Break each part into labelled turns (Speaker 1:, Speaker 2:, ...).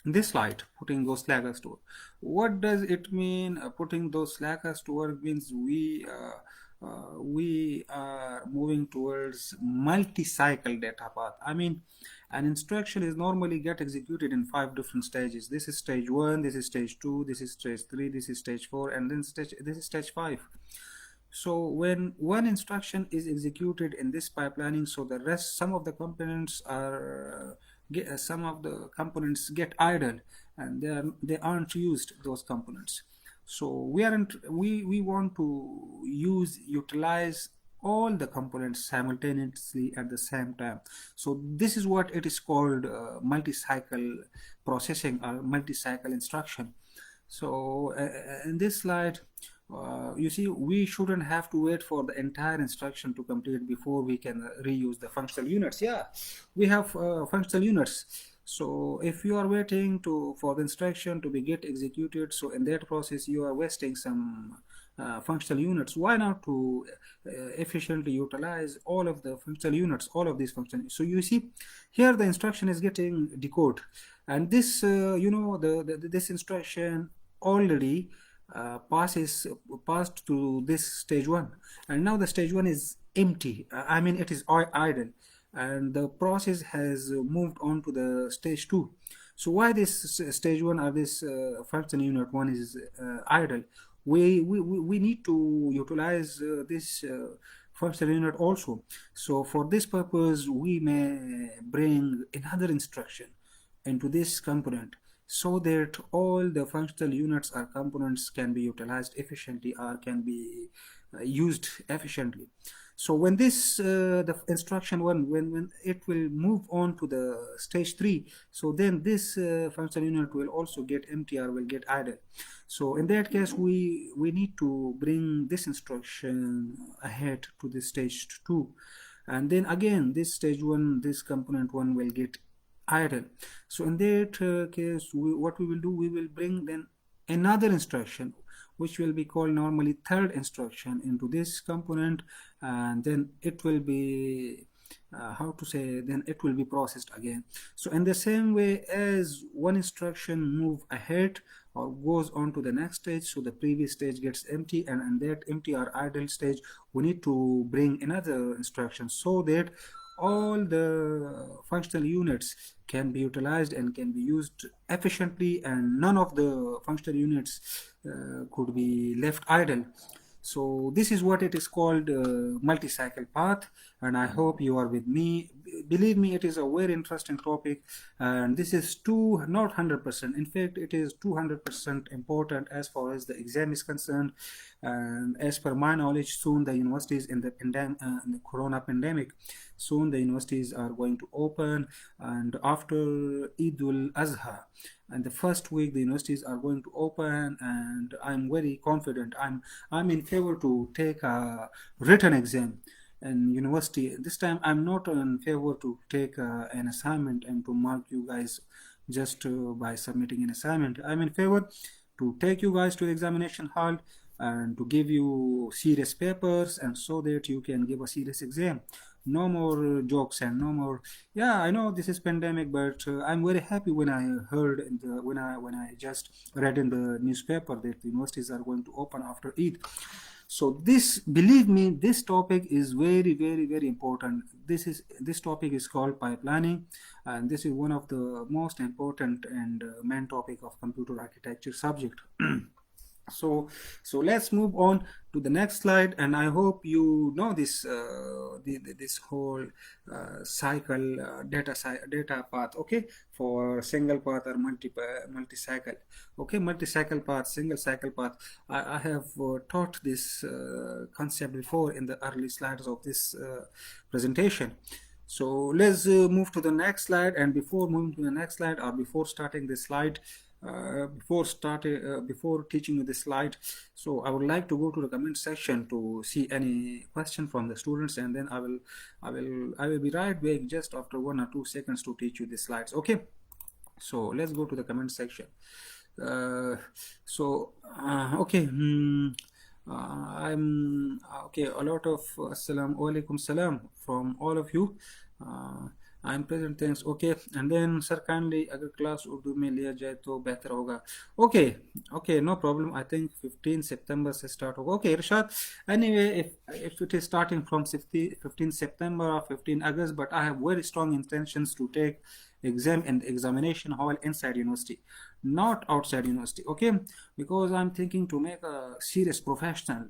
Speaker 1: this slide, putting those slackers to work. What does it mean? Putting those slackers to work means we are moving towards multi-cycle data path. I mean, an instruction is normally get executed in 5 different stages. This is stage 1, this is stage 2, this is stage 3, this is stage 4, and then this is stage 5. So when one instruction is executed in this pipelining, so the rest, some of the components are some of the components get idle, and they aren't used, those components. So we want to utilize all the components simultaneously at the same time. So this is what it is called multi-cycle processing or multi-cycle instruction. So in this slide, you see, we shouldn't have to wait for the entire instruction to complete before we can reuse the functional units. Yeah, we have functional units. So if you are waiting for the instruction to be get executed, so in that process you are wasting some functional units. Why not to efficiently utilize all of the functional units, all of these functions? So you see, here the instruction is getting decoded, and this this instruction already passed to this stage 1, and now the stage 1 is empty. I mean, it is idle, and the process has moved on to the stage 2. So why this stage 1 or this function unit 1 is idle? We need to utilize this function unit also. So for this purpose, we may bring another instruction into this component, so that all the functional units or components can be utilized efficiently or can be used efficiently. So when this the instruction one, when it will move on to the stage 3, so then this functional unit will also get empty or will get idle. So in that case, we need to bring this instruction ahead to the stage 2, and then again this stage 1, this component 1 will get idle. So in that case, what we will do, we will bring then another instruction, which will be called normally third instruction, into this component, and then it will be how to say, then it will be processed again. So in the same way as one instruction move ahead or goes on to the next stage, so the previous stage gets empty, and in that empty or idle stage we need to bring another instruction, so that all the functional units can be utilized and can be used efficiently, and none of the functional units could be left idle. So this is what it is called multi-cycle path, and I hope you are with me. Believe me, it is a very interesting topic, and this is not 100%. In fact, it is 200% important as far as the exam is concerned. And as per my knowledge, soon the universities in the corona pandemic, soon the universities are going to open, and after Eid al-Azha, and the first week the universities are going to open, and I'm very confident. I'm in favor to take a written exam in university. This time I'm not in favor to take an assignment and to mark you guys just by submitting an assignment. I'm in favor to take you guys to the examination hall and to give you serious papers, and so that you can give a serious exam. No more jokes and no more. Yeah, I know this is pandemic, but I'm very happy when I heard when I just read in the newspaper that the universities are going to open after Eid. So this, believe me, this topic is very, very, very important. This topic is called pipelining, and this is one of the most important and main topic of computer architecture subject. So let's move on to the next slide, and I hope you know this this whole cycle data path, okay, for single path or multi cycle. Okay, multi cycle path, single cycle path. I have taught this concept before in the early slides of this presentation. So let's move to the next slide, and before moving to the next slide, or before starting this slide, before teaching you this slide, so I would like to go to the comment section to see any question from the students, and then I will be right back just after 1 or 2 seconds to teach you the slides. Okay, so let's go to the comment section. Okay, I'm okay. A lot of assalamu alaikum salam from all of you. I am present thanks okay and then sir kindly अगर class Urdu में लिया जाए तो बेहतर होगा. Okay okay no problem I think 15 सितंबर से start होगा. Okay Irshad anyway if it is starting from 15 September or 15 August but I have very strong intentions to take exam and examination while inside university not outside university okay because I'm thinking to make a serious professional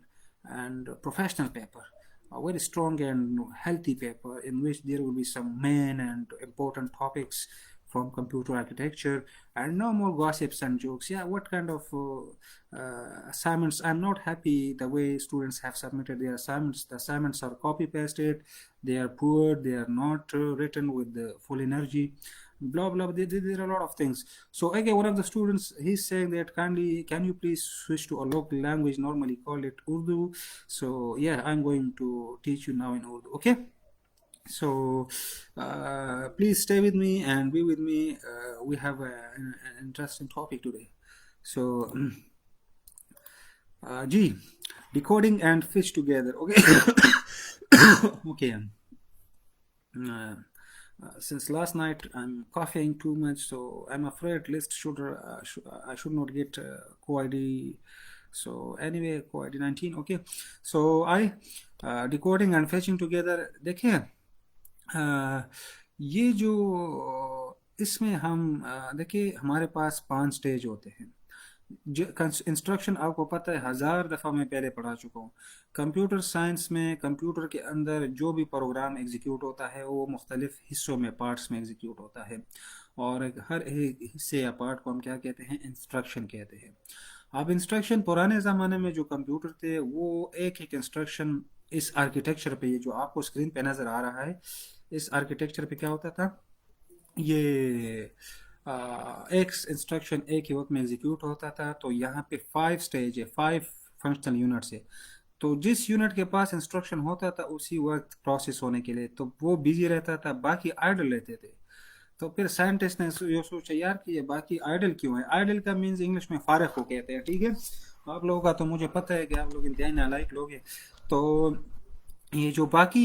Speaker 1: paper, a very strong and healthy paper in which there will be some main and important topics from computer architecture and no more gossips and jokes. Yeah, what kind of assignments? I'm not happy the way students have submitted their assignments. The assignments are copy pasted, they are poor, they are not written with the full energy. Blah blah. There are a lot of things. So again, one of the students he's saying that kindly, can you please switch to a local language? Normally call it Urdu. So yeah, I'm going to teach you now in Urdu. Okay. So please stay with me and be with me. We have an interesting topic today. So G, decoding and fish together. Okay. Okay. Since last night I'm coughing too much, so I'm afraid list I should not get co-ID. So anyway, co-ID 19. Okay. So I decoding and fetching together. देखिए ये जो इसमें हम देखिए हमारे पास 5 stage होते हैं. Instruction आपको पता है 1000 दफ़ा मैं पहले पढ़ा चुका हूँ. कंप्यूटर साइंस में कंप्यूटर के अंदर जो भी प्रोग्राम एग्जीक्यूट होता है वो मुख्तलिफ हिस्सों में पार्ट्स में एग्जीक्यूट होता है और हर एक हिस्से या पार्ट को हम क्या कहते हैं, इंस्ट्रक्शन कहते हैं. अब इंस्ट्रक्शन पुराने ज़माने में जो कंप्यूटर थे वो एक एक इंस्ट्रक्शन इस आर्किटेक्चर पे, ये जो आपको स्क्रीन पे नज़र आ रहा है, इस आर्किटेक्चर पे क्या होता था, ये एक इंस्ट्रक्शन एक ही वक्त में एग्जीक्यूट होता था. तो यहाँ पे 5 स्टेज है, 5 फंक्शनल यूनिट्स है. तो जिस यूनिट के पास इंस्ट्रक्शन होता था उसी वक्त प्रोसेस होने के लिए तो वो बिजी रहता था, बाकी आइडल रहते थे. तो फिर साइंटिस्ट ने ये सोचा यार कि ये बाकी आइडल क्यों है. आइडल का मीन्स इंग्लिश में फारग को कहते हैं. ठीक है, आप लोगों का तो मुझे पता है कि आप लोग इंतहाई नालायक लोग हैं. तो ये जो बाकी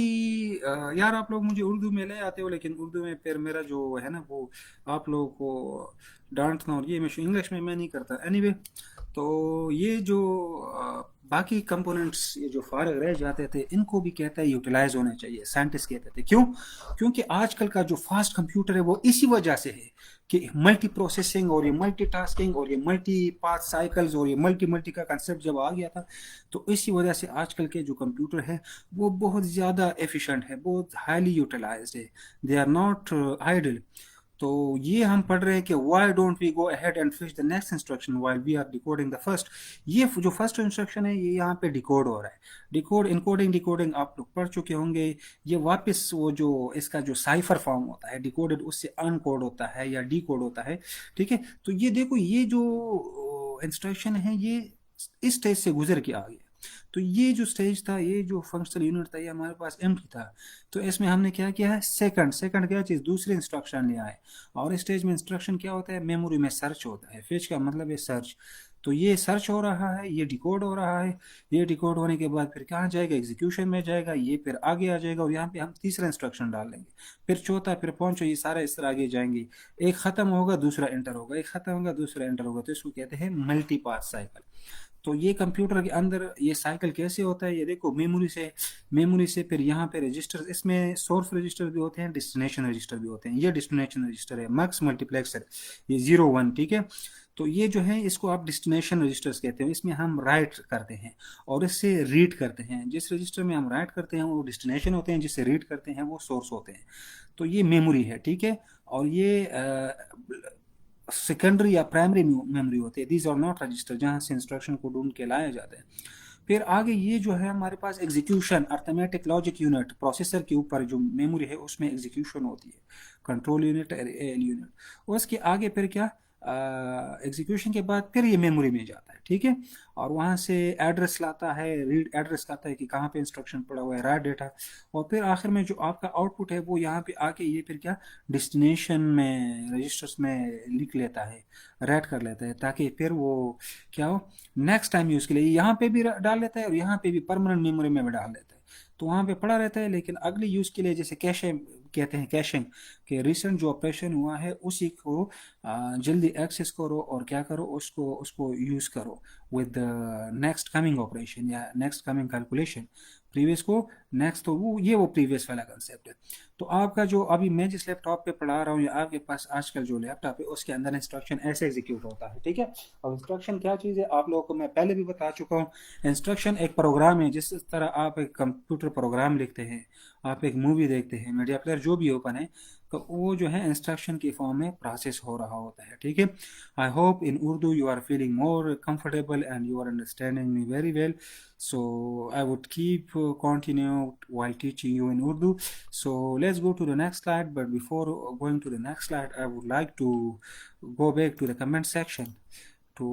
Speaker 1: यार आप लोग मुझे उर्दू में ले आते हो लेकिन उर्दू में फिर मेरा जो है ना वो आप लोगों को डांटना और ये मैं इंग्लिश में मैं नहीं करता. एनीवे तो ये जो बाकी कंपोनेंट्स ये जो फारग रह जाते थे इनको भी कहता है यूटिलाइज होने चाहिए. साइंटिस्ट कहते थे क्यों, क्योंकि आजकल का जो फास्ट कंप्यूटर है वो इसी वजह से है कि मल्टी प्रोसेसिंग और ये मल्टी टास्किंग और ये मल्टी पाथ साइकिल्स और ये मल्टी मल्टी का कंसेप्ट जब आ गया था तो इसी वजह से आजकल के जो कंप्यूटर है वो बहुत ज़्यादा एफिशिएंट है, बहुत हाईली यूटिलाइज्ड है, दे आर नॉट आइडल. तो ये हम पढ़ रहे हैं कि why don't we go ahead and fetch the next instruction while we are decoding the first. ये जो फर्स्ट इंस्ट्रक्शन है ये यहाँ पे डिकोड हो रहा है. डिकोड इनकोडिंग डिकोडिंग आप लोग पढ़ चुके होंगे. ये वापस वो जो इसका जो साइफर फॉर्म होता है डिकोडेड उससे अनकोड होता है या डी कोड होता है. ठीक है, तो ये देखो ये जो इंस्ट्रक्शन है ये इस स्टेज से गुजर के आ गया. तो ये जो स्टेज था, ये जो फंक्शनल यूनिट था, ये हमारे पास एम्प्टी था. तो इसमें हमने क्या किया है, सेकंड क्या चीज़, दूसरे इंस्ट्रक्शन ले आए. और इस स्टेज में इंस्ट्रक्शन क्या होता है, मेमोरी में सर्च होता है. फेच का मतलब है सर्च. तो ये सर्च हो रहा है, ये डिकोड हो रहा है. ये डिकोड होने के बाद फिर कहाँ जाएगा, एग्जीक्यूशन में जाएगा. ये फिर आगे आ जाएगा और यहाँ पे हम तीसरा इंस्ट्रक्शन डाल देंगे. फिर चौथा, फिर पांचवा, ये सारा इस तरह आगे जाएंगे. एक खत्म होगा दूसरा एंटर होगा, एक खत्म होगा दूसरा एंटर होगा. तो इसको कहते हैं मल्टी पाथ साइकिल. तो ये कंप्यूटर के अंदर ये साइकिल कैसे होता है, ये देखो मेमोरी से फिर यहाँ पे रजिस्टर, इसमें सोर्स रजिस्टर भी होते हैं, डेस्टिनेशन रजिस्टर भी होते हैं. ये डेस्टिनेशन रजिस्टर है, मक्स मल्टीप्लेक्सर, ये 0 1. ठीक है, तो ये जो है इसको आप डेस्टिनेशन रजिस्टर्स कहते हैं. इसमें हम राइट करते हैं और इससे रीड करते हैं. जिस रजिस्टर में हम राइट करते हैं वो डेस्टिनेशन होते हैं, जिससे रीड करते हैं वो सोर्स होते हैं. तो ये मेमोरी है. ठीक है, और ये सेकेंडरी या प्राइमरी मेमोरी होती है. दीज आर नॉट रजिस्टर, जहाँ से इंस्ट्रक्शन को ढूंढ के लाया जाता है. फिर आगे ये जो है हमारे पास execution, arithmetic logic unit, processor के ऊपर जो मेमोरी है उसमें एग्जीक्यूशन होती है, कंट्रोल यूनिट, एल यूनिट. उसके आगे फिर क्या, एग्जीक्यूशन के बाद फिर ये मेमोरी में जाता है. ठीक है, और वहाँ से एड्रेस लाता है, रीड एड्रेस लाता है कि कहाँ पे इंस्ट्रक्शन पड़ा हुआ है, राइट डेटा. और फिर आखिर में जो आपका आउटपुट है वो यहाँ पे आके ये फिर क्या, डेस्टिनेशन में रजिस्टर्स में लिख लेता है, राइट कर लेता है, ताकि फिर वो क्या हो, नेक्स्ट टाइम यूज़ के लिए यहाँ पे भी डाल लेता है और यहाँ पे भी परमानेंट मेमोरी में भी डाल लेता है. तो वहाँ पे पड़ा रहता है, लेकिन अगली यूज़ के लिए जैसे कैशे कहते हैं कैशिंग, कि रिसेंट जो ऑपरेशन हुआ है उसी को जल्दी एक्सेस करो और क्या करो, उसको उसको यूज़ करो विद नेक्स्ट कमिंग ऑपरेशन या नेक्स्ट कमिंग कैलकुलेशन। प्रीवियस को नेक्स्ट, तो वो प्रीवियस वाला कंसेप्ट है। तो आपका जो अभी मैं जिस लैपटॉप पे पढ़ा रहा हूँ या आपके पास आजकल जो लैपटॉप है उसके अंदर इंस्ट्रक्शन ऐसे एग्जीक्यूट होता है, ठीक है। अब इंस्ट्रक्शन क्या चीज़ है आप लोगों को मैं पहले भी बता चुका हूँ। इंस्ट्रक्शन एक प्रोग्राम है, जिस तरह आप एक कंप्यूटर प्रोग्राम लिखते हैं, आप एक मूवी देखते हैं, मीडिया प्लेयर जो भी ओपन है, तो वो जो है इंस्ट्रक्शन की फॉर्म में प्रोसेस हो रहा होता है, ठीक है। I hope in Urdu you are feeling more comfortable and you are understanding me very well. So I would keep continue while teaching you in Urdu. So let's go to the next slide. But before going to the next slide, I would like to go back to the comment section to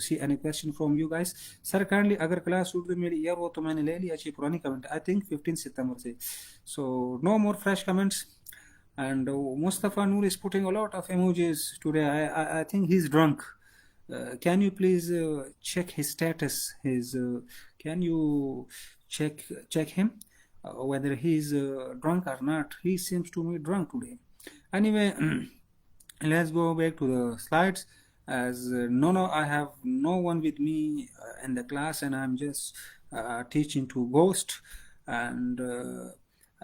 Speaker 1: see any question from you guys. Sir, kindly अगर class Urdu मेरी year हो तो मैंने ले लिया अच्छी पुरानी comment, I think 15 सितंबर से. So no more fresh comments. And Mustafa Noor is putting a lot of emojis today. I think he's drunk. Can you please check his status? Can you check him whether he's drunk or not? He seems to me drunk today. Anyway, let's go back to the slides. As I have no one with me in the class, and I'm just teaching to Ghost, and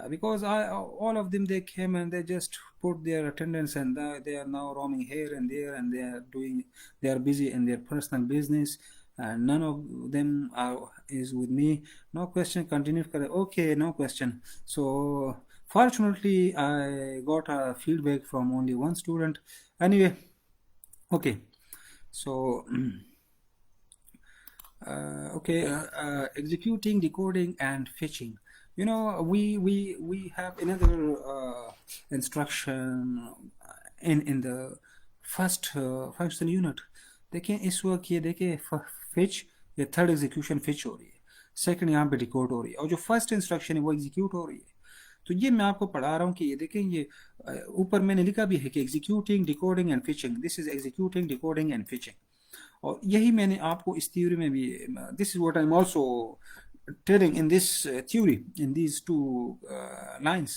Speaker 1: because all of them, they came and they just put their attendance, and they are now roaming here and there, and they are busy in their personal business, and none of them is with me. No question, continue. Okay, no question. So fortunately I got a feedback from only one student. Anyway, okay, so executing, decoding, and fetching. We have another instruction in the first functional unit. देखें इस वक्त ये देखें fetch, ये third execution fetch हो रही है, second यहाँ पे डिकोड हो रही है, और जो फर्स्ट इंस्ट्रक्शन है वो एग्जीक्यूट हो रही है। तो ये मैं आपको पढ़ा रहा हूँ कि ये देखें, ये ऊपर मैंने लिखा भी है कि executing, decoding and fetching, this is executing, decoding and fetching. और यही मैंने आपको इस थ्योरी में भी, this is what I am also telling in this theory, in these two lines,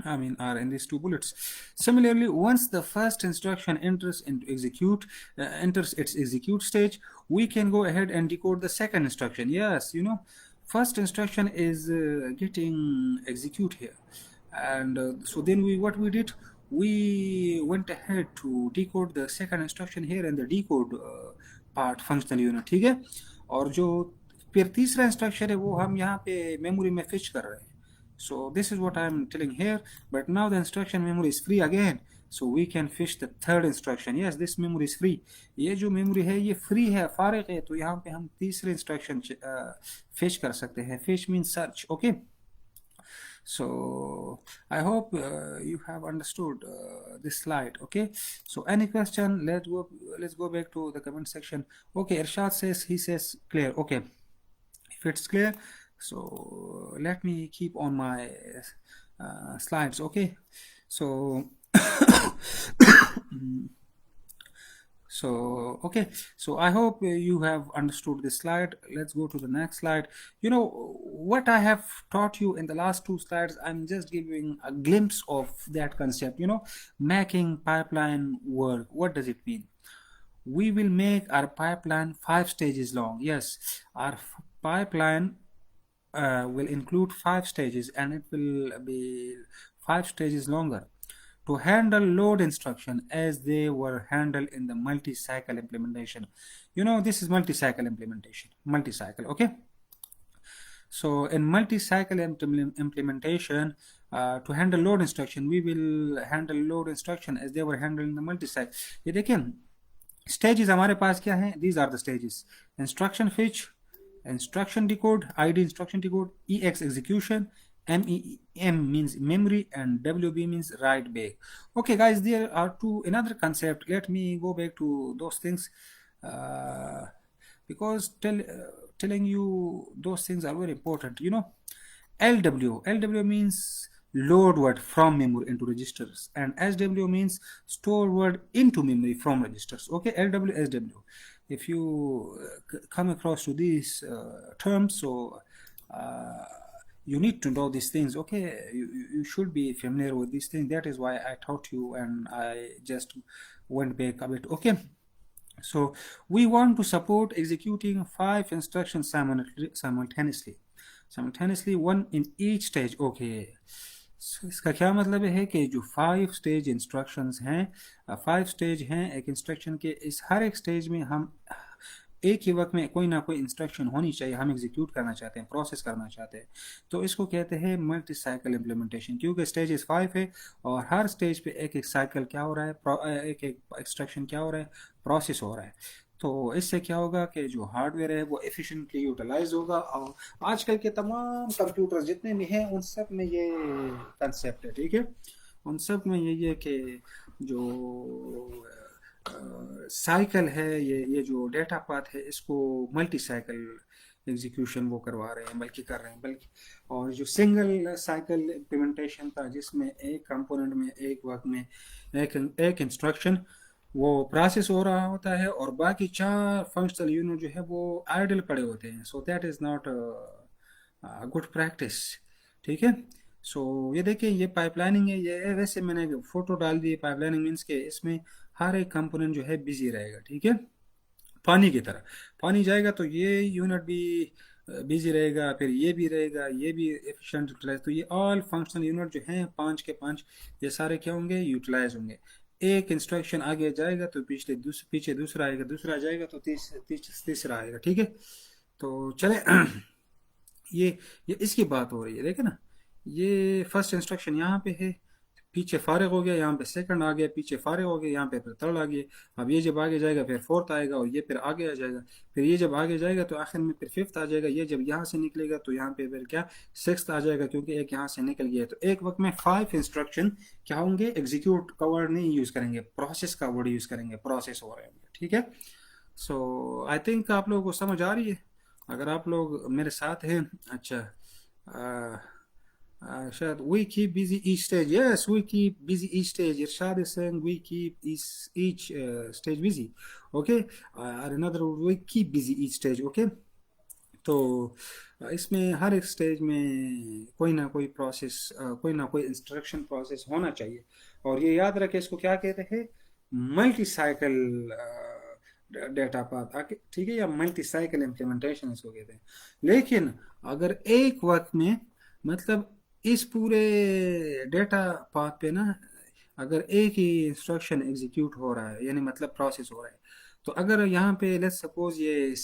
Speaker 1: are in these two bullets. Similarly, once the first instruction enters its execute stage, we can go ahead and decode the second instruction. Yes, first instruction is getting execute here, and so then what we did, we went ahead to decode the second instruction here in the decode part functional unit, ठीक है। और जो फिर तीसरा instruction है वो हम यहाँ पे मेमोरी में फिच कर रहे हैं। So this is what I am telling here, but now the instruction memory is free again, so we can fish the third instruction. Yes, this memory is free. ये जो memory है ये free है, फारिग है, तो यहाँ पे हम तीसरे instruction fish कर सकते हैं. Fish means search, okay? So I hope you have understood this slide, okay? So any question? Let's go back to the comment section. Okay, Irshad says, he says clear. Okay, if it's clear, so let me keep on my slides, okay? So okay, so I hope you have understood this slide. Let's go to the next slide. What I have taught you in the last two slides, I'm just giving a glimpse of that concept. Making pipeline work, what does it mean? We will make our pipeline 5 stages long. Yes, our pipeline will include 5 stages, and it will be 5 stages longer to handle load instruction as they were handled in the multi-cycle implementation. This is multi-cycle implementation, okay? So in multi-cycle implementation, to handle load instruction, we will handle load instruction as they were handled in the multi-cycle. ये देखें stages हमारे पास क्या हैं? These are the stages: instruction fetch, instruction decode, ID instruction decode, EX execution, MEM means memory, and WB means write back. Okay guys, there are another concept. Let me go back to those things because telling you those things are very important. LW means load word from memory into registers, and SW means store word into memory from registers. Okay, LW, SW. If you come across to these terms, so you need to know these things. Okay, you should be familiar with these things. That is why I taught you, and I just went back a bit. Okay, so we want to support executing 5 instructions simultaneously, one in each stage. Okay, so इसका क्या मतलब है कि जो 5 stage instructions हैं, 5 stage हैं एक instruction के, इस हर एक स्टेज में हम एक ही वक्त में कोई ना कोई इंस्ट्रक्शन होनी चाहिए, हम एग्जीक्यूट करना चाहते हैं, प्रोसेस करना चाहते हैं, तो इसको कहते हैं मल्टी साइकिल इम्प्लीमेंटेशन। क्योंकि स्टेजेस 5 है और हर स्टेज पे एक एक साइकिल क्या हो रहा है, एक एक इंस्ट्रक्शन क्या हो रहा है, प्रोसेस हो रहा है। तो इससे क्या होगा कि जो हार्डवेयर है वो एफिशिएंटली यूटिलाइज होगा। और आजकल के तमाम कंप्यूटर जितने भी हैं उन सब में ये कंसेप्ट है, ठीक है, उन सब में यही है कि जो साइकिल है, ये जो डेटा पाथ है, इसको मल्टी साइकिल एग्जीक्यूशन वो करवा रहे हैं, बल्कि कर रहे हैं, बल्कि और जो सिंगल साइकिल इम्प्लीमेंटेशन था जिसमें एक कंपोनेंट में एक वक्त में एक इंस्ट्रक्शन वो प्रोसेस हो रहा होता है और बाकी 4 फंक्शनल यूनिट जो है वो आइडल पड़े होते हैं। So that is not good practice, ठीक है। सो ये देखिए, ये पाइपलाइनिंग है, ये वैसे मैंने फोटो डाल दी। पाइपलाइनिंग मीन्स के इसमें हर एक कंपोनेंट जो है बिजी रहेगा, ठीक है, पानी की तरह। पानी जाएगा तो ये यूनिट भी बिजी रहेगा, फिर ये भी रहेगा, ये भी एफिशिएंट यूटिलाइज। तो ये ऑल फंक्शनल यूनिट जो हैं 5 के 5, ये सारे क्या होंगे, यूटिलाइज होंगे। एक इंस्ट्रक्शन आगे जाएगा तो पीछे दूसरा आएगा, दूसरा जाएगा तो तीसरा आएगा, ठीक है। तो चले ये इसकी बात हो रही है, देखे ना, ये फर्स्ट इंस्ट्रक्शन यहाँ पे है, पीछे फारिग हो गया, यहाँ पे सेकंड आ गया, पीछे फारिग हो गया, यहाँ पे फिर थर्ड आ गया। अब ये जब आगे जाएगा फिर फोर्थ आएगा और ये फिर आगे आ जाएगा, फिर ये जब आगे जाएगा तो आखिर में फिर फिफ्थ आ जाएगा। ये जब यहाँ से निकलेगा तो यहाँ पे फिर क्या, सिक्स्थ आ जाएगा, क्योंकि एक यहाँ से निकल गया है। तो एक वक्त में 5 इंस्ट्रक्शन क्या होंगे, एग्जीक्यूट का वर्ड नहीं यूज करेंगे, प्रोसेस का वर्ड यूज करेंगे, प्रोसेस हो रहे होंगे, ठीक है। सो आई थिंक आप लोगों को समझ आ रही है, अगर आप लोग मेरे साथ हैं। अच्छा, Irshad, we keep busy each stage. Yes, we keep busy each stage. Irshad is saying we keep each stage busy. Okay. Another word, we keep busy each stage. Okay. तो इसमें हर एक स्टेज में कोई ना कोई प्रोसेस, कोई ना कोई इंस्ट्रक्शन प्रोसेस होना चाहिए। और ये याद रखें, इसको क्या कहते हैं, मल्टी साइकिल डेटा पाथ, ठीक है, या मल्टी साइकिल इम्प्लीमेंटेशन इसको कहते हैं। लेकिन अगर एक वक्त में, मतलब इस पूरे डेटा पाथ पे ना, अगर एक ही इंस्ट्रक्शन एग्जीक्यूट हो रहा है, यानी मतलब प्रोसेस हो रहा है, तो अगर यहाँ पे लेट्स सपोज ये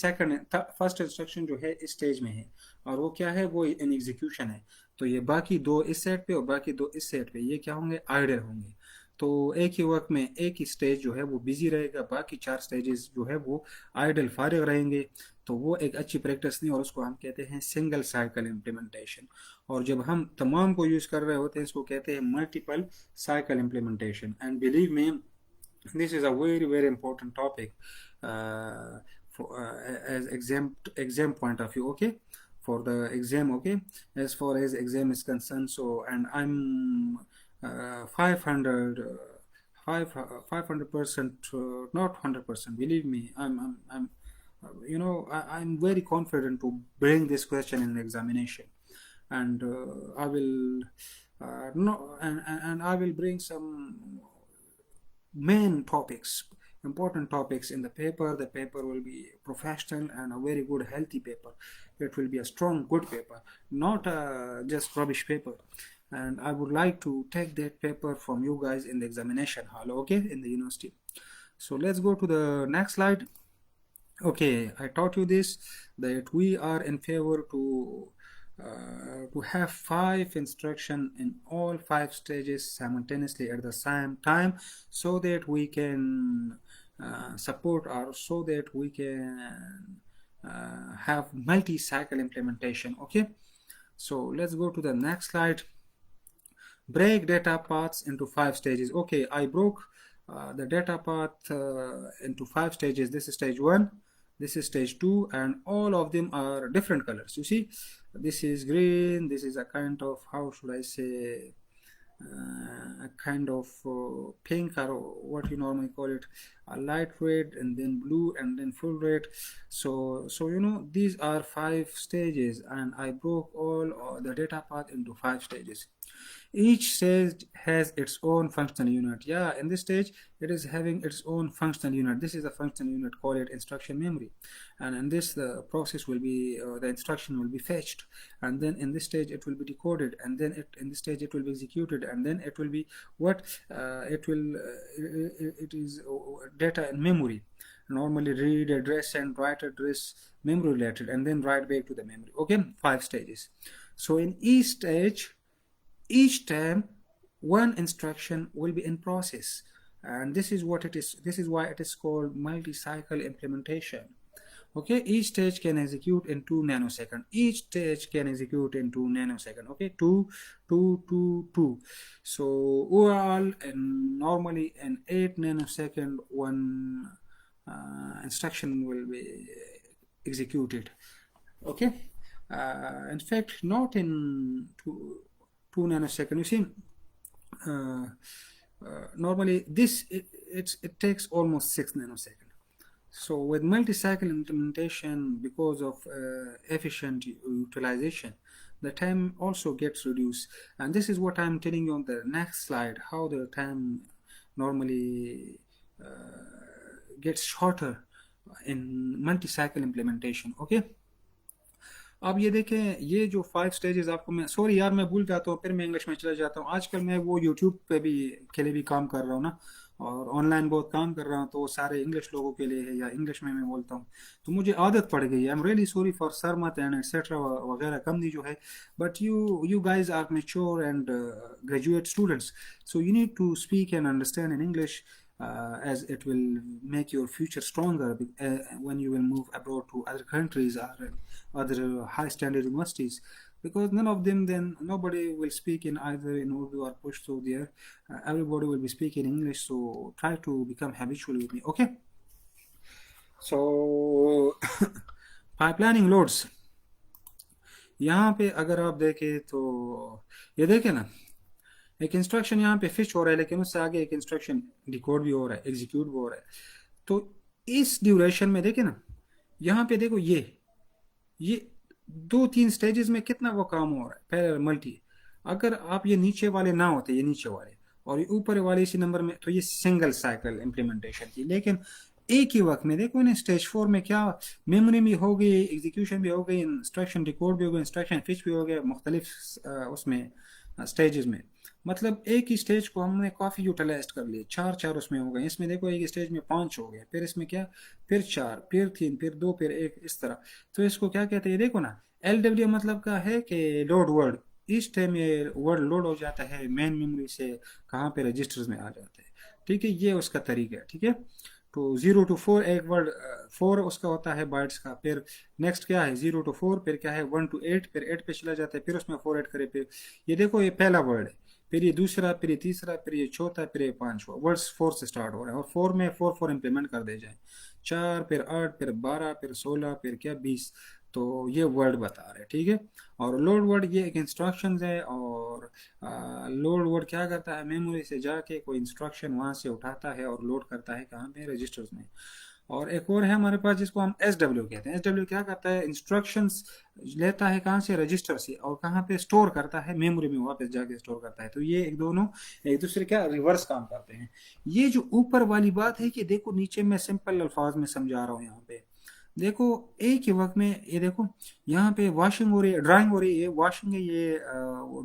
Speaker 1: फर्स्ट इंस्ट्रक्शन जो है इस स्टेज में है और वो क्या है, वो इन एग्जीक्यूशन है, तो ये बाकी दो इस सेट पे और बाकी दो इस सेट पे ये क्या होंगे, आइडल होंगे। तो एक ही वक्त में एक ही स्टेज जो है वो बिजी रहेगा, बाकी 4 स्टेजेस जो है वो आइडल फारिग रहेंगे। तो वो एक अच्छी प्रैक्टिस नहीं, और उसको हम कहते हैं सिंगल साइकिल इम्प्लीमेंटेशन। और जब हम तमाम को यूज कर रहे होते हैं इसको कहते हैं multiple cycle implementation. And believe me, this is a very important topic as exam point of view. Okay, for the exam. Okay, as far as exam is concerned. So, and I'm 500%, not 100%, believe me, I'm I'm very confident to bring this question in the examination. And I will no and I will bring some main topics, important topics in the paper. The paper will be professional and a very good, healthy paper. It will be a strong, good paper, not just rubbish paper. And I would like to take that paper from you guys in the examination hall, okay, in the university. So let's go to the next slide. Okay, I taught you this, that we are in favor to have 5 instruction in all 5 stages simultaneously at the same time, so that we can support, or so that we can have multi-cycle implementation. Okay, so let's go to the next slide. Break data paths into 5 stages. Okay, I broke the data path into 5 stages. This is stage 1, this is stage 2, and all of them are different colors. You see, this is green, this is a kind of, how should I say, kind of pink, or what you normally call it, a light red, and then blue, and then full red. So you know, these are 5 stages, and I broke all the data path into 5 stages. Each stage has its own functional unit. Yeah, in this stage, it is having its own functional unit. This is a functional unit, call it instruction memory. And in this, the process will be, the instruction will be fetched. And then in this stage, it will be decoded. And then in this stage, it will be executed. And then it will be what? It is data in memory. Normally read address and write address, memory related, and then write back to the memory. Okay, 5 stages. So in each time one instruction will be in process, and this is what it is. This is why it is called multi-cycle implementation. Okay, each stage can execute in 2 nanoseconds. Each stage can execute in 2 nanoseconds. Okay, 2 so overall, and normally in 8 nanosecond one instruction will be executed. Okay, in fact, not in 2 nanosecond. You see, normally this it takes almost 6 nanoseconds. So with multi-cycle implementation, because of efficient utilization, the time also gets reduced. And this is what I'm telling you on the next slide, how the time normally gets shorter in multi-cycle implementation. Okay. अब ये देखें, ये जो 5 stages आपको, मैं sorry यार, मैं भूल जाता हूँ, फिर मैं इंग्लिश में चला जाता हूँ। आजकल मैं वो यूट्यूब पे भी के लिए भी काम कर रहा हूँ ना, और ऑनलाइन बहुत काम कर रहा हूँ, तो वो सारे इंग्लिश लोगों के लिए है, या इंग्लिश में मैं बोलता हूँ, तो मुझे आदत पड़ गई है। I am really sorry for सरमत एंड एटसेट्रा वगैरह कम जो है, but you guys are mature and graduate students, so you need to speak and understand in English, as it will make your future stronger when you will move abroad to other countries or other high standard universities, because none of them, then nobody will speak in either in Urdu or Pashto there. Everybody will be speaking English, so try to become habitual with me. Okay, so pipelining loads, यहाँ पे अगर आप देखें तो ये देखें ना, एक इंस्ट्रक्शन यहाँ पे फिच हो रहा है, लेकिन उससे आगे एक इंस्ट्रक्शन डिकोड भी हो रहा है, एग्जीक्यूट भी हो रहा है। तो इस ड्यूरेशन में देखें ना, यहाँ पे देखो, ये 2-3 स्टेजेस में कितना वो काम हो रहा है पैरेलल मल्टी। अगर आप ये नीचे वाले ना होते, ये नीचे वाले और ये ऊपर वाले इसी नंबर में, तो ये सिंगल साइकिल इम्प्लीमेंटेशन थी। लेकिन एक ही वक्त में देखो ना, स्टेज 4 में क्या मेमोरी भी हो गई, एग्जीक्यूशन भी हो गई, इंस्ट्रक्शन डिकोड भी हो गया, इंस्ट्रक्शन फिच भी हो गया, मुख्तलिफ उसमें स्टेजेस में। मतलब एक ही स्टेज को हमने काफ़ी यूटिलाइज कर लिया, 4 उसमें हो गए। इसमें देखो एक स्टेज में 5 हो गए, फिर इसमें क्या, फिर 4, फिर 3, फिर 2, फिर 1, इस तरह। तो इसको क्या कहते हैं, देखो ना, LW मतलब का है कि लोड वर्ड। इस टाइम ये वर्ड लोड हो जाता है मेन मेमोरी से, कहाँ पे रजिस्टर्स में आ जाता है। ठीक है, ये उसका तरीका है। ठीक है, तो 0 to 4 एक वर्ड, 4 उसका होता है बाइट्स का। फिर नेक्स्ट क्या है, 0 to 4, फिर क्या है 1 to 8, फिर 8 पे चला जाता है, फिर उसमें 4 ऐड करे। फिर ये देखो, ये पहला वर्ड है, फिर ये दूसरा, फिर ये तीसरा, फिर ये चौथा, फिर ये 5वां। वर्ड्स 4 से स्टार्ट हो रहा है, और 4 में 4 इम्प्लीमेंट कर दे जाए। 4, फिर 8, फिर 12, फिर 16, फिर क्या 20। तो ये वर्ड बता रहे हैं। ठीक है, और लोड वर्ड ये एक इंस्ट्रक्शन है, और लोड वर्ड क्या करता है, मेमोरी से जाके कोई इंस्ट्रक्शन वहाँ से उठाता है और लोड करता है कहाँ पे, रजिस्टर्स में। और एक और है हमारे पास जिसको हम SW कहते हैं। SW क्या करता है, इंस्ट्रक्शंस लेता है कहाँ से, रजिस्टर से, और कहाँ पे स्टोर करता है, मेमोरी में वापस जाके स्टोर करता है। तो ये एक दोनों एक दूसरे क्या रिवर्स काम करते हैं। ये जो ऊपर वाली बात है कि देखो, नीचे मैं सिंपल अल्फाज में समझा रहा हूँ। यहाँ पे देखो, एक ही वक्त में ये देखो, यहाँ पे वॉशिंग हो रही है, ड्राइंग हो रही है, ये वॉशिंग है, ये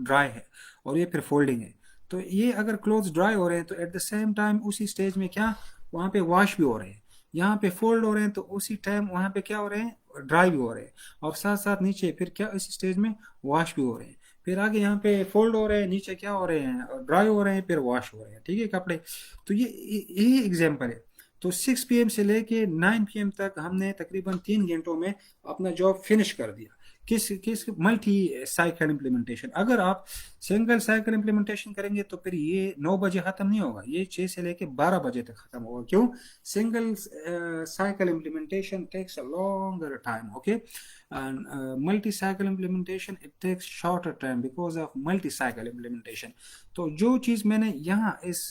Speaker 1: ड्राई है, और ये फिर फोल्डिंग है। तो ये अगर क्लोथ्स ड्राई हो रहे हैं, तो एट द सेम टाइम उसी स्टेज में क्या, वहाँ पे वॉश भी हो रहे हैं। यहाँ पे फोल्ड हो रहे हैं, तो उसी टाइम वहाँ पे क्या हो रहे हैं, ड्राई भी हो रहे हैं। और साथ साथ नीचे फिर क्या, इसी स्टेज में वॉश भी हो रहे हैं। फिर आगे यहाँ पे फोल्ड हो रहे हैं, नीचे क्या हो रहे हैं, ड्राई हो रहे हैं, फिर वॉश हो रहे हैं। ठीक है, कपड़े। तो ये यही एग्जाम्पल है। तो 6 PM से लेके 9 PM तक हमने तकरीबन 3 घंटों में अपना जॉब फिनिश कर दिया। किस किस मल्टी साइकिल इम्प्लीमेंटेशन। अगर आप सिंगल साइकिल इम्प्लीमेंटेशन करेंगे तो फिर ये 9 बजे ख़त्म नहीं होगा, ये 6 से लेके 12 बजे तक ख़त्म होगा। क्यों? Single cycle implementation takes a longer time, okay, and multi cycle implementation it takes shorter time because of multi cycle implementation. तो जो चीज़ मैंने यहाँ इस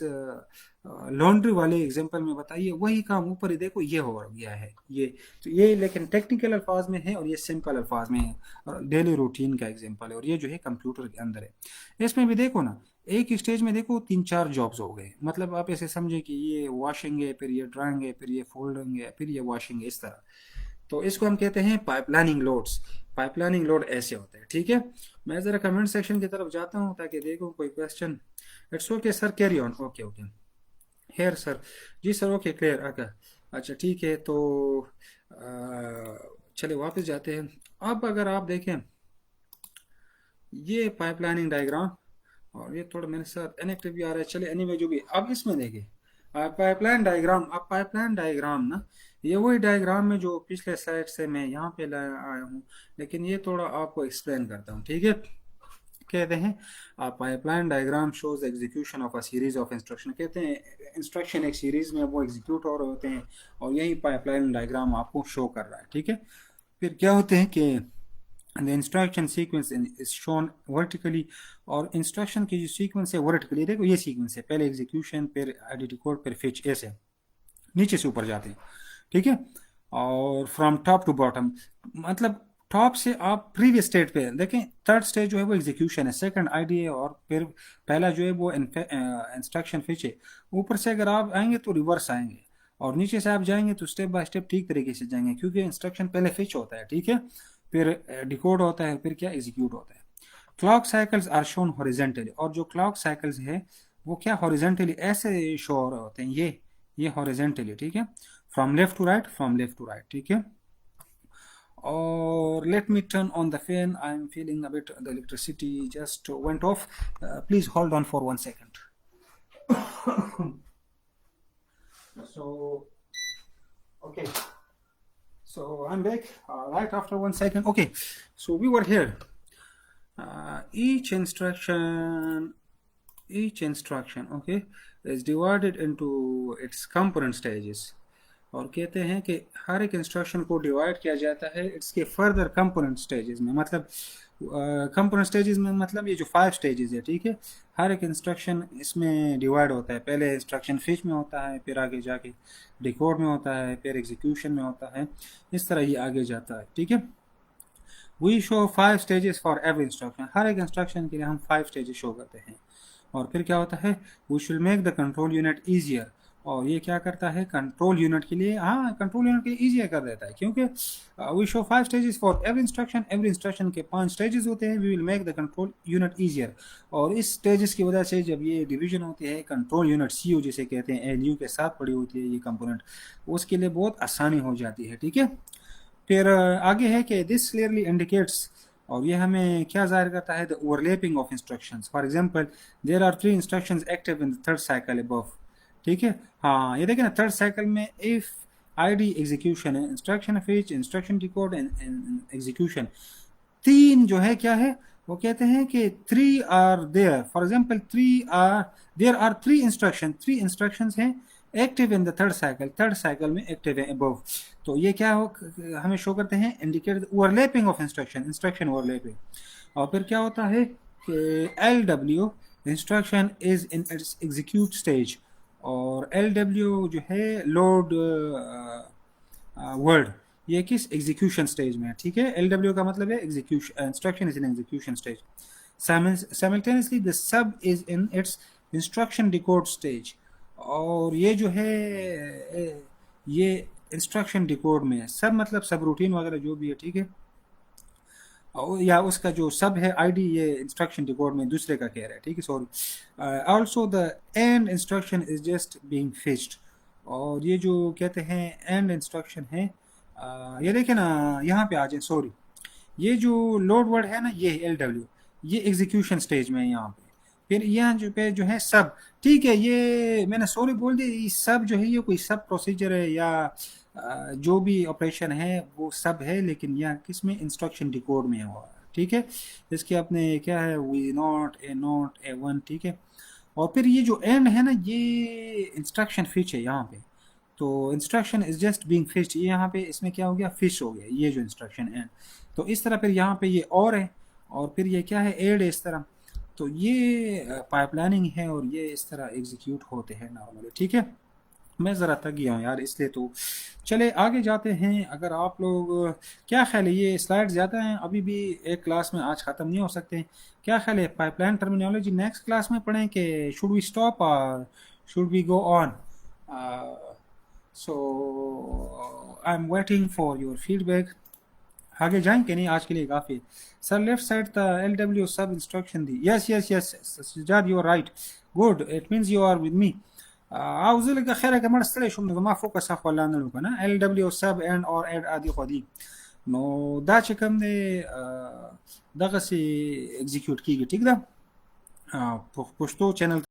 Speaker 1: लॉन्ड्री वाले एग्जांपल में बताई है वही काम ऊपर ही देखो ये हो गया है ये। तो ये लेकिन टेक्निकल अल्फाज में है और ये सिंपल अल्फाज में है, और डेली रूटीन का एग्जांपल है, और ये जो है कंप्यूटर के अंदर है। इसमें भी देखो ना, एक ही स्टेज में देखो 3-4 जॉब्स हो गए। मतलब आप ऐसे समझे कि ये वॉशिंग है, फिर ये ड्राइंग है, फिर ये फोल्डिंग है, फिर ये वॉशिंग है, इस तरह। तो इसको हम कहते हैं पाइपलाइनिंग लोड्स। पाइपलाइनिंग लोड ऐसे होते हैं, ठीक है। मैं ज़रा कमेंट सेक्शन की तरफ जाता हूँ ताकि देखो कोई question. It's okay sir, carry on, okay okay, here sir, जी सर, ओके क्लियर आका। अच्छा ठीक है, तो चले वापस जाते हैं। अब अगर आप देखें ये पाइपलाइनिंग डायग्राम, और ये थोड़ा मेरे साथ इनएक्टिव भी आ रहा है, चले एनीवे जो भी। अब इसमें देखिए पाइपलाइन डायग्राम। अब पाइपलाइन डायग्राम ना, ये वही डायग्राम है जो पिछले स्लाइड से मैं यहाँ पे लाया आया हूँ, लेकिन ये थोड़ा आपको एक्सप्लेन करता हूँ, ठीक है। कहते हैं pipeline diagram shows execution of a series of instruction. कहते हैं इंस्ट्रक्शन एक सीरीज में वो एग्जीक्यूट हो रहे होते हैं, और यही पाइपलाइन डायग्राम आपको शो कर रहा है, ठीक है। फिर क्या होते हैं कि the instruction sequence is shown vertically, और इंस्ट्रक्शन की जो सीक्वेंस है वर्टिकली, देखो ये सीक्वेंस है, पहले एग्जीक्यूशन, फिर आईडी कोड, फिर फिच, ऐसे नीचे से ऊपर जाते हैं, ठीक है। और फ्रॉम टॉप टू बॉटम, मतलब टॉप से आप प्रीवियस स्टेट पे देखें। थर्ड स्टेज जो है वो एग्जीक्यूशन है, सेकंड आईडी है, और फिर पहला जो है वो इंस्ट्रक्शन फिच है। ऊपर से अगर आप आएंगे तो रिवर्स आएंगे, और नीचे से आप जाएंगे तो स्टेप बाय स्टेप ठीक तरीके से जाएंगे, क्योंकि इंस्ट्रक्शन पहले फिच होता है, ठीक है, फिर डिकोड होता है, फिर क्या एग्जीक्यूट होता है। Clock cycles are shown horizontally, और जो क्लॉक साइकिल्स है वो क्या हॉरिजेंटली ऐसे शो हो रहे होते हैं, ये हॉरिजेंटली, ठीक है, from left to right, from left to right, ठीक है। और let me turn on the fan, I am feeling a bit the electricity just went off, please hold on for 1 second. So okay, so I'm back right after 1 second. Okay, so we were here. Each instruction, okay, is divided into its component stages. और कहते हैं कि हर एक instruction को divide किया जाता है इसके फर्दर कंपोनेंट स्टेजेस में। मतलब कंपोनेंट स्टेजेस में मतलब ये जो 5 स्टेजेस है, ठीक है, हर एक इंस्ट्रक्शन इसमें डिवाइड होता है। पहले इंस्ट्रक्शन फिच में होता है, फिर आगे जाके डिकोड में होता है, फिर एग्जीक्यूशन में होता है, इस तरह ये आगे जाता है, ठीक है। We show 5 stages for every instruction, हर एक इंस्ट्रक्शन के लिए हम 5 स्टेजेस शो करते हैं। और फिर क्या होता है, we should make the control unit easier, और ये क्या करता है कंट्रोल यूनिट के लिए, हाँ कंट्रोल यूनिट के लिए ईजियर कर देता है, क्योंकि we show 5 stages for every instruction के 5 स्टेजेस होते हैं। We will make the control unit easier, और इस स्टेजेस की वजह से जब ये डिवीजन होती है कंट्रोल यूनिट सीयू जिसे कहते हैं, एलयू के साथ पड़ी होती है ये कंपोनेंट, उसके लिए बहुत आसानी हो जाती है, ठीक है। फिर आगे है कि दिस क्लियरली इंडिकेट्स, और ये हमें क्या जाहिर करता है, the overlapping of instructions. For example there are 3 instructions active in the third cycle above, ठीक है। हाँ ये देखें ना, थर्ड साइकिल में इफ आईडी एग्जीक्यूशन है, instruction fetch, instruction decode and execution, 3 जो है क्या है, वो कहते हैं कि 3 are there. For example there are 3 instructions हैं active in the third cycle में एक्टिव है अबव। तो ये क्या हो हमें शो करते हैं, indicate overlapping of instruction overlapping. और फिर क्या होता है कि L W instruction is in its execute stage, और एल डब्ल्यू जो है लोड वर्ड, ये किस एग्जीक्यूशन स्टेज में है, ठीक है। एल डब्ल्यू का मतलब है execution, instruction is in execution stage. Simultaneously the sub is in it's instruction decode stage, और ये जो है ये इंस्ट्रक्शन डिकोड में है। सब मतलब सब रूटीन वगैरह जो भी है, ठीक है, या उसका जो सब है आईडी, ये इंस्ट्रक्शन डिकोड में दूसरे का कह रहा है, ठीक है, sorry. Also the and instruction is just being fetched, और ये जो कहते हैं एंड इंस्ट्रक्शन है, ये देखें ना, यहाँ पे आ जाए, सॉरी, ये जो लोड वर्ड है ना, ये एल डब्ल्यू, ये एग्जीक्यूशन स्टेज में है यहाँ पे। फिर यहाँ जो है सब, ठीक है, ये मैंने सॉरी बोल दी, सब जो है ये कोई सब प्रोसीजर है या जो भी ऑपरेशन है वो सब है, लेकिन यह किस में, इंस्ट्रक्शन डिकोड में हुआ, ठीक है। इसके अपने क्या है, वी नॉट ए वन, ठीक है। और फिर ये जो एंड है ना, ये इंस्ट्रक्शन फिच है यहाँ पे। तो इंस्ट्रक्शन इज जस्ट बीइंग फिच्ड, ये यहाँ पे इसमें क्या हो गया, फिश हो गया ये जो इंस्ट्रक्शन एंड। तो इस तरह फिर यहाँ पे ये और है, और फिर ये क्या है, एड है इस तरह। तो ये पाइपलाइनिंग है, और ये इस तरह एग्जीक्यूट होते हैं नॉर्मली, ठीक है। मैं ज़रा थक गया हूँ यार, इसलिए तो चले आगे जाते हैं। अगर आप लोग क्या ख्याल है, ये स्लाइड ज़्यादा हैं, अभी भी एक क्लास में आज ख़त्म नहीं हो सकते। क्या ख्याल है, पाइपलाइन टर्मिनोलॉजी नेक्स्ट क्लास में पढ़ें कि शुड वी स्टॉप और should we go on? So I am waiting for your feedback. आगे जाएं कि नहीं, आज के लिए काफ़ी। Sir left side the LW सब इंस्ट्रक्शन दी, yes yes yes سجاد يو رايت جود ات مينز يو ار with me. عاوز لك خيرك ما نستلي شو ما فوكس اخ ولا انا لو كنا LW سب ان اور اد ادي خدي نو دا چې کوم دی دغه سي ایگزیکیوټ کیږي، ٹھیک ده. پښتو چینل